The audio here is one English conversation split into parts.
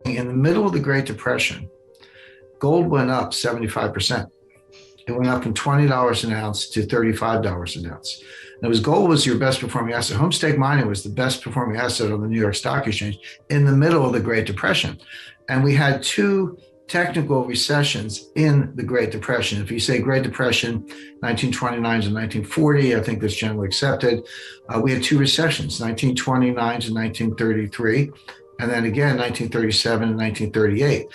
In the middle of the Great Depression, gold went up 75%. It went up from $20 an ounce to $35 an ounce. Now, as gold was your best performing asset, Homestake mining was the best performing asset on the New York Stock Exchange in the middle of the Great Depression. And we had two technical recessions in the Great Depression. If you say Great Depression, 1929 to 1940, I think that's generally accepted. We had two recessions, 1929 to 1933, and then again, 1937 and 1938.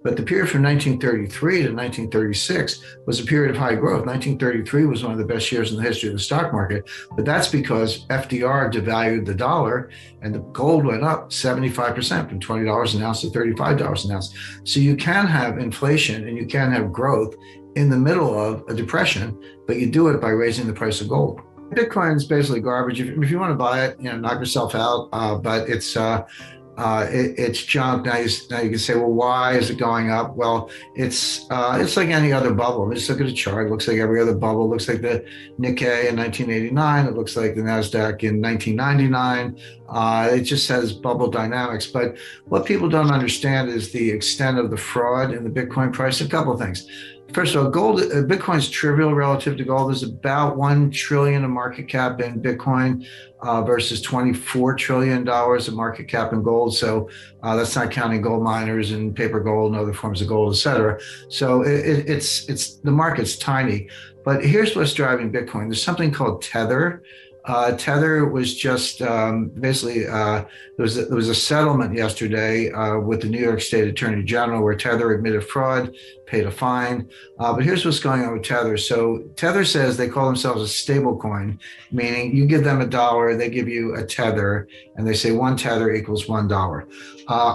But the period from 1933 to 1936 was a period of high growth. 1933 was one of the best years in the history of the stock market, but that's because FDR devalued the dollar and the gold went up 75% from $20 an ounce to $35 an ounce. So you can have inflation and you can have growth in the middle of a depression, but you do it by raising the price of gold. Bitcoin is basically garbage. If you want to buy it, knock yourself out, but it's junk. Now you can say, well, why is it going up? Well, it's like any other bubble. Just look at a chart. It looks like every other bubble. It looks like the Nikkei in 1989. It looks like the NASDAQ in 1999. It just says bubble dynamics. But what people don't understand is the extent of the fraud in the Bitcoin price. A couple of things. First of all, Bitcoin's trivial relative to gold. There's about $1 trillion of market cap in Bitcoin versus $24 trillion of market cap in gold. So that's not counting gold miners and paper gold and other forms of gold, et cetera. So it's the market's tiny. But here's what's driving Bitcoin. There's something called tether. Tether was just basically, there was a settlement yesterday with the New York State Attorney General where Tether admitted fraud, paid a fine. But here's what's going on with Tether. So Tether says they call themselves a stable coin, meaning you give them $1, they give you a tether, and they say one tether equals $1.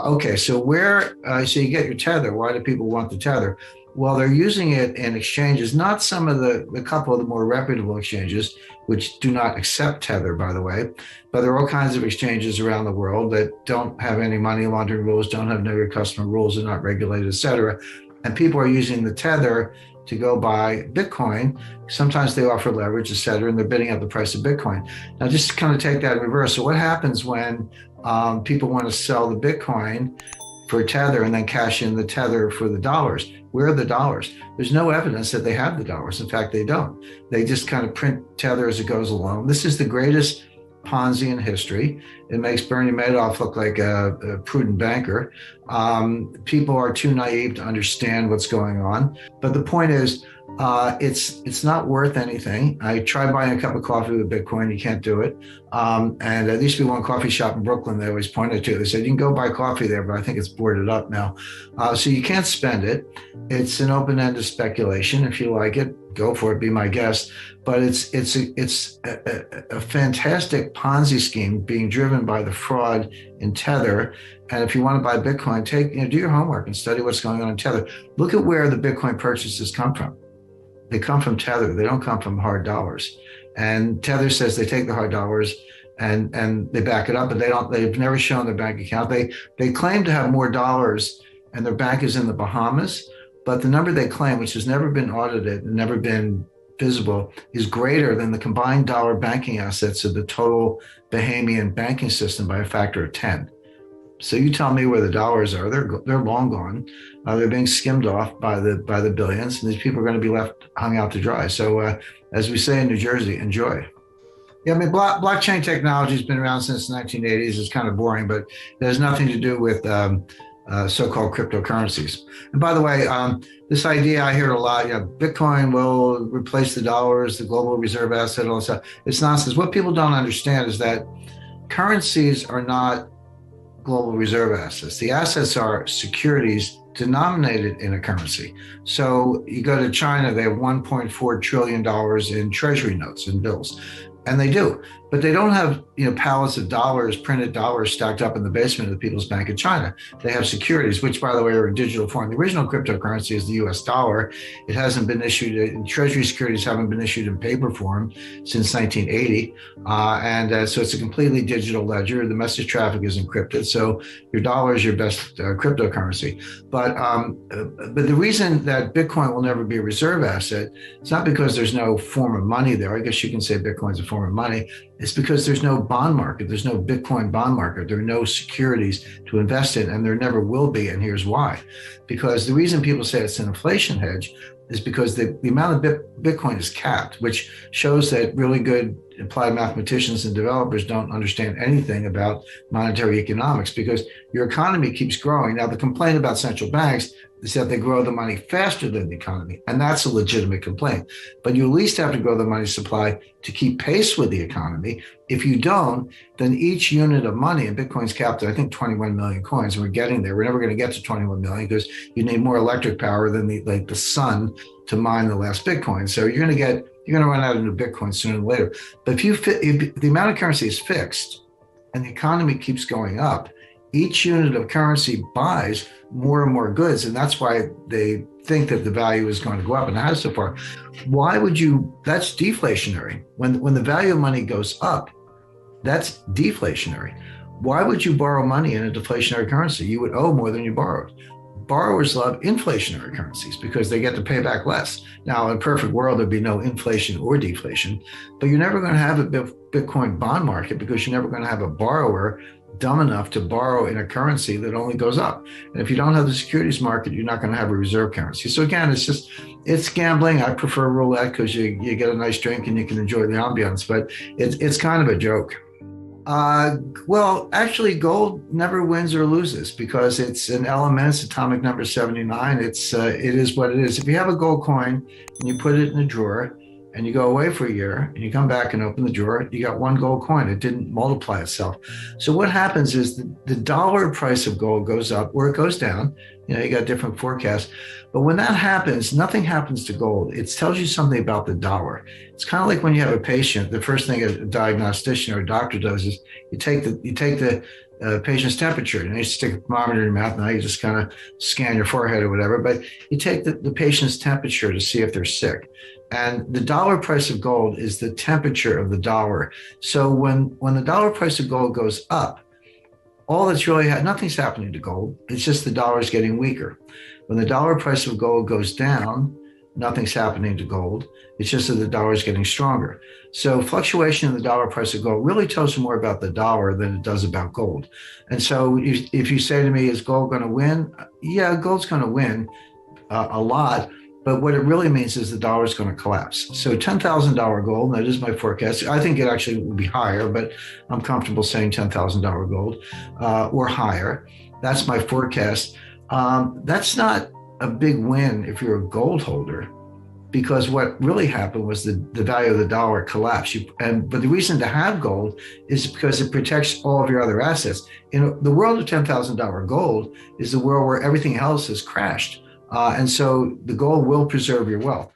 Okay, so so you get your tether. Why do people want the tether? Well, they're using it in exchanges, not some of the couple of the more reputable exchanges, which do not accept Tether, by the way, but there are all kinds of exchanges around the world that don't have any money laundering rules, don't have know your customer rules, are not regulated, et cetera. And people are using the Tether to go buy Bitcoin. Sometimes they offer leverage, et cetera, and they're bidding up the price of Bitcoin. Now, just to kind of take that in reverse. So what happens when people want to sell the Bitcoin for Tether and then cash in the Tether for the dollars? Where are the dollars? There's no evidence that they have the dollars. In fact, they don't. They just kind of print Tether as it goes along. This is the greatest PONZI in history. It makes Bernie Madoff look like a prudent banker. People are too naive to understand what's going on. But the point is, it's not worth anything. I tried buying a cup of coffee with Bitcoin. You can't do it. And there used to be one coffee shop in Brooklyn they always pointed to. They said, you can go buy coffee there, but I think it's boarded up now. So you can't spend it. It's an open-ended speculation. If you like it, go for it, be my guest. But it's a fantastic Ponzi scheme being driven by the fraud in Tether. And if you want to buy Bitcoin, do your homework and study what's going on in Tether. Look at where the Bitcoin purchases come from. They come from Tether. They don't come from hard dollars. And Tether says they take the hard dollars and they back it up, but they've never shown their bank account. They claim to have more dollars and their bank is in the Bahamas, but the number they claim, which has never been audited and never been visible, is greater than the combined dollar banking assets of the total Bahamian banking system by a factor of 10. So you tell me where the dollars are. They're long gone. They're being skimmed off by the billions, and these people are going to be left hung out to dry. So as we say in New Jersey, enjoy. Yeah, I mean, blockchain technology has been around since the 1980s. It's kind of boring, but it has nothing to do with so-called cryptocurrencies. And by the way, this idea, I hear it a lot, Bitcoin will replace the dollars, the global reserve asset, all that stuff. It's nonsense. What people don't understand is that currencies are not global reserve assets. The assets are securities denominated in a currency. So you go to China, they have $1.4 trillion in treasury notes and bills. And they do, but they don't have pallets of dollars, printed dollars stacked up in the basement of the People's Bank of China. They have securities, which, by the way, are in digital form. The original cryptocurrency is the US dollar. It hasn't been issued, treasury securities haven't been issued in paper form since 1980. So it's a completely digital ledger. The message traffic is encrypted. So your dollar is your best cryptocurrency. But the reason that Bitcoin will never be a reserve asset, it's not because there's no form of money there. I guess you can say Bitcoin's a form of money. It's because there's no bond market. There's no Bitcoin bond market. There are no securities to invest in, and there never will be. And here's why. Because the reason people say it's an inflation hedge is because the amount of Bitcoin is capped, which shows that really good applied mathematicians and developers don't understand anything about monetary economics, because your economy keeps growing. Now, the complaint about central banks is that they grow the money faster than the economy, and that's a legitimate complaint. But you at least have to grow the money supply to keep pace with the economy. If you don't, then each unit of money, and Bitcoin's capped at, I think, 21 million coins, and we're getting there. We're never going to get to 21 million because you need more electric power than the sun to mine the last Bitcoin. So you're going to run out of new Bitcoin sooner than later. But if the amount of currency is fixed and the economy keeps going up, each unit of currency buys more and more goods. And that's why they think that the value is going to go up, and it has so far. Why would you? That's deflationary. When the value of money goes up, that's deflationary. Why would you borrow money in a deflationary currency? You would owe more than you borrowed. Borrowers love inflationary currencies because they get to pay back less. Now, in a perfect world, there'd be no inflation or deflation, but you're never going to have a Bitcoin bond market because you're never going to have a borrower dumb enough to borrow in a currency that only goes up. And if you don't have the securities market, you're not going to have a reserve currency. So again, it's gambling. I prefer roulette because you get a nice drink and you can enjoy the ambiance, but it's kind of a joke. Well, actually, gold never wins or loses because it's an element. It's atomic number 79. It is what it is. If you have a gold coin and you put it in a drawer and you go away for a year and you come back and open the drawer, you got one gold coin. It didn't multiply itself. So what happens is the dollar price of gold goes up or it goes down. You got different forecasts. But when that happens, nothing happens to gold. It tells you something about the dollar. It's kind of like when you have a patient, the first thing a diagnostician or a doctor does is you take the patient's temperature. And you stick a thermometer in your mouth. Now you just kind of scan your forehead or whatever. But you take the patient's temperature to see if they're sick. And the dollar price of gold is the temperature of the dollar. So when the dollar price of gold goes up, all that's really nothing's happening to gold. It's just the dollar's getting weaker. When the dollar price of gold goes down, nothing's happening to gold. It's just that the dollar is getting stronger. So fluctuation in the dollar price of gold really tells you more about the dollar than it does about gold. And so if you say to me, is gold going to win? Yeah, gold's going to win a lot. But what it really means is the dollar is going to collapse. So $10,000 gold, that is my forecast. I think it actually will be higher, but I'm comfortable saying $10,000 gold or higher. That's my forecast. That's not a big win if you're a gold holder, because what really happened was the value of the dollar collapsed. But the reason to have gold is because it protects all of your other assets. In the world of $10,000 gold is the world where everything else has crashed. And so the gold will preserve your wealth.